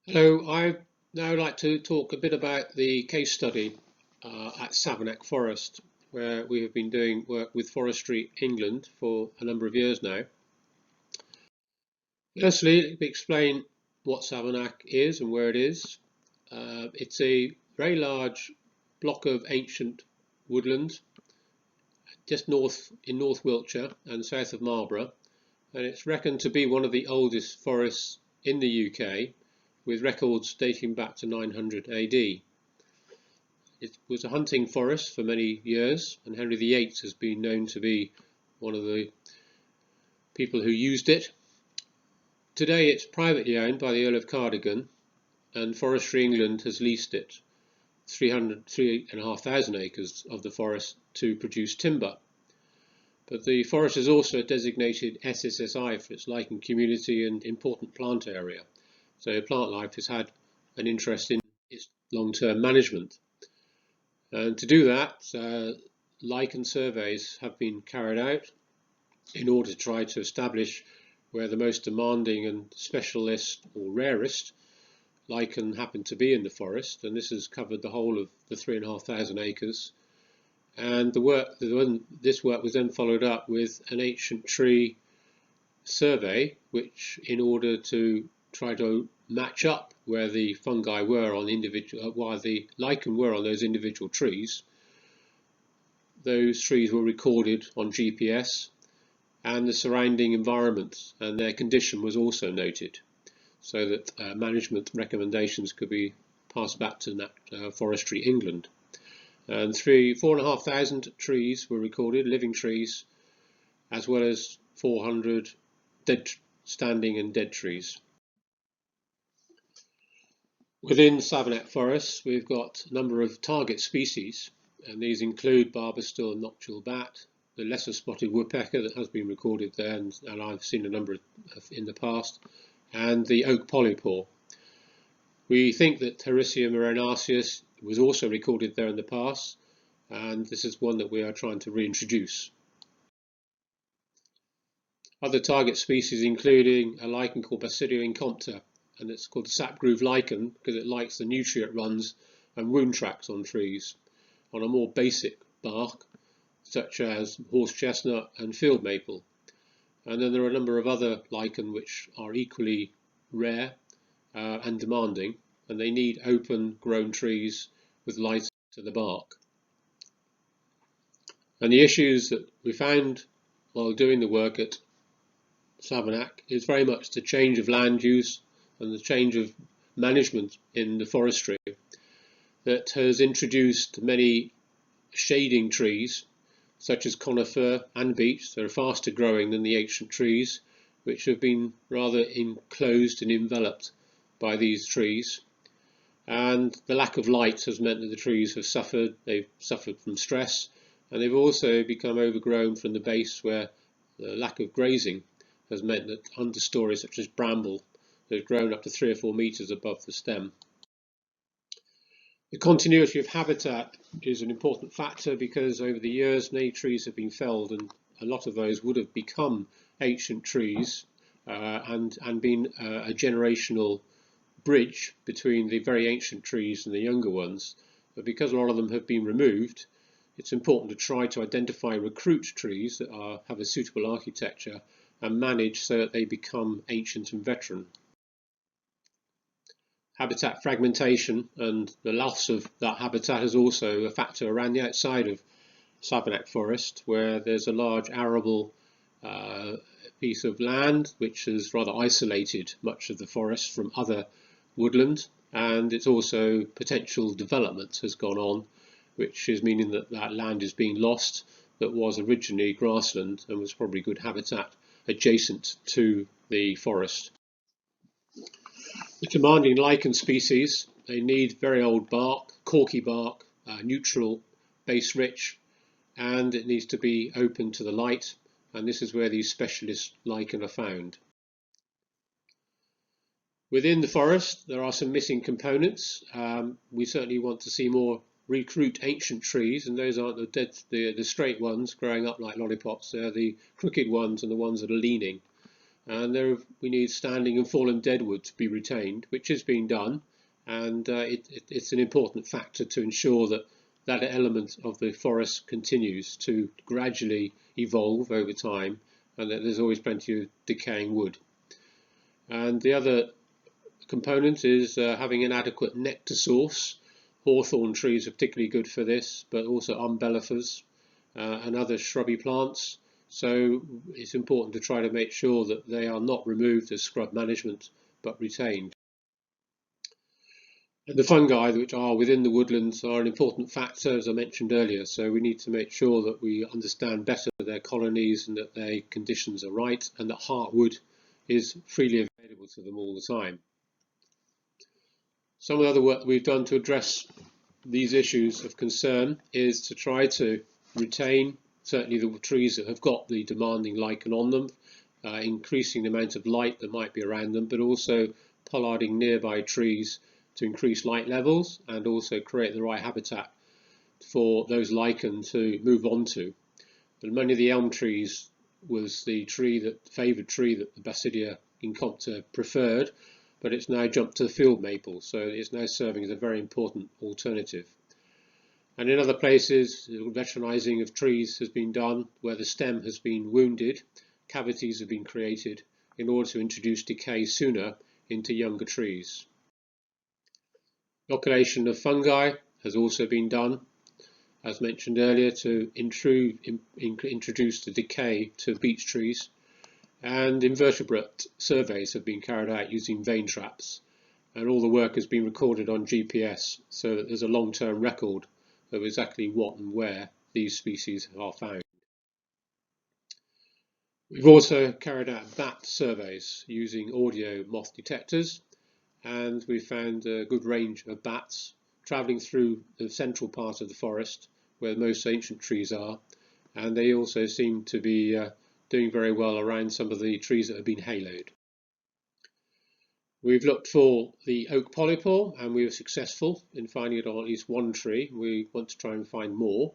Hello, I'd now like to talk a bit about the case study at Savernake Forest, where we have been doing work with Forestry England for a number of years now. Firstly, let me explain what Savernake is and where it is. It's a very large block of ancient woodland just in North Wiltshire and south of Marlborough, and it's reckoned to be one of the oldest forests in the UK, with records dating back to 900 AD. It was a hunting forest for many years, and Henry VIII has been known to be one of the people who used it. Today it's privately owned by the Earl of Cardigan, and Forestry England has leased it 3,500 acres of the forest to produce timber. But the forest is also a designated SSSI for its lichen community and important plant area. So plant life has had an interest in its long-term management. And to do that, lichen surveys have been carried out in order to try to establish where the most demanding and specialist or rarest lichen happen to be in the forest. And this has covered the whole of the 3,500 acres. And this work was then followed up with an ancient tree survey, which, in order to try to match up where the fungi were on while the lichen were on those individual trees, those trees were recorded on GPS, and the surrounding environment and their condition was also noted, so that management recommendations could be passed back to Forestry England. And 4,500 trees were recorded, living trees, as well as 400 dead, standing and dead trees. Within Savernake Forest, we've got a number of target species, and these include barberstool nocturnal bat, the lesser spotted woodpecker that has been recorded there, and I've seen a number in the past, and the oak polypore. We think that Hericium erinaceus was also recorded there in the past, and this is one that we are trying to reintroduce. Other target species including a lichen called Basidio incompta, and it's called the sap groove lichen because it likes the nutrient runs and wound tracks on trees on a more basic bark, such as horse chestnut and field maple. And then there are a number of other lichen which are equally rare and demanding, and they need open grown trees with light to the bark. And the issues that we found while doing the work at Savernake is very much the change of land use and the change of management in the forestry that has introduced many shading trees, such as conifer and beech. They're faster growing than the ancient trees, which have been rather enclosed and enveloped by these trees. And the lack of light has meant that the trees have suffered. They've suffered from stress, and they've also become overgrown from the base, where the lack of grazing has meant that understories such as bramble have grown up to 3 or 4 meters above the stem. The continuity of habitat is an important factor because over the years many trees have been felled, and a lot of those would have become ancient trees and been a generational bridge between the very ancient trees and the younger ones. But because a lot of them have been removed, it's important to try to identify recruit trees that have a suitable architecture and manage so that they become ancient and veteran. Habitat fragmentation and the loss of that habitat is also a factor around the outside of Savernake Forest, where there's a large arable piece of land which has rather isolated much of the forest from other woodland, and it's also potential development has gone on, which is meaning that that land is being lost that was originally grassland and was probably good habitat adjacent to the forest. The demanding lichen species, they need very old bark, corky bark, neutral, base rich, and it needs to be open to the light, and this is where these specialist lichen are found. Within the forest there are some missing components. We certainly want to see more recruit ancient trees, and those aren't the straight ones growing up like lollipops. They're the crooked ones and the ones that are leaning. and we need standing and fallen deadwood to be retained, which is being done, and it's an important factor to ensure that that element of the forest continues to gradually evolve over time, and that there's always plenty of decaying wood. And the other component is having an adequate nectar source. Hawthorn trees are particularly good for this, but also umbellifers and other shrubby plants. So it's important to try to make sure that they are not removed as scrub management, but retained. And the fungi which are within the woodlands are an important factor, as I mentioned earlier, so we need to make sure that we understand better their colonies and that their conditions are right, and that heartwood is freely available to them all the time. Some of the other work that we've done to address these issues of concern is to try to retain certainly the trees that have got the demanding lichen on them, increasing the amount of light that might be around them, but also pollarding nearby trees to increase light levels and also create the right habitat for those lichen to move on to. But many of the elm trees was the favoured tree that the Basidia incompta preferred, but it's now jumped to the field maple, so it's now serving as a very important alternative. And in other places, veteranizing of trees has been done where the stem has been wounded, cavities have been created in order to introduce decay sooner into younger trees. Inoculation of fungi has also been done, as mentioned earlier, to introduce the decay to beech trees, and invertebrate surveys have been carried out using vane traps, and all the work has been recorded on GPS so that there's a long-term record of exactly what and where these species are found. We've also carried out bat surveys using audio moth detectors, and we found a good range of bats travelling through the central part of the forest where most ancient trees are, and they also seem to be doing very well around some of the trees that have been haloed. We've looked for the oak polypore, and we were successful in finding it on at least one tree. We want to try and find more.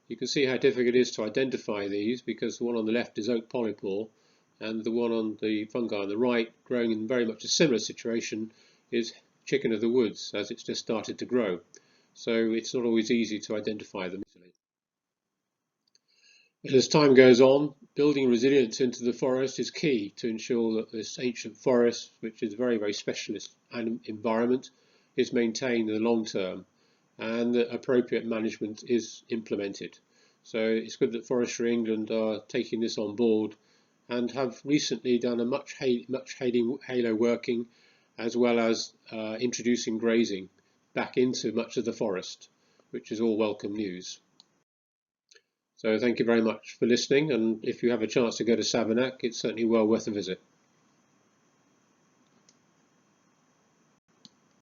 You can see how difficult it is to identify these, because the one on the left is oak polypore, and the one on the fungi on the right, growing in very much a similar situation, is chicken of the woods, as it's just started to grow. So it's not always easy to identify them easily. And as time goes on, building resilience into the forest is key to ensure that this ancient forest, which is a very, very specialist environment, is maintained in the long term and that appropriate management is implemented. So it's good that Forestry England are taking this on board and have recently done a much halo working, as well as introducing grazing back into much of the forest, which is all welcome news. So thank you very much for listening, and if you have a chance to go to Savernake, it's certainly well worth a visit.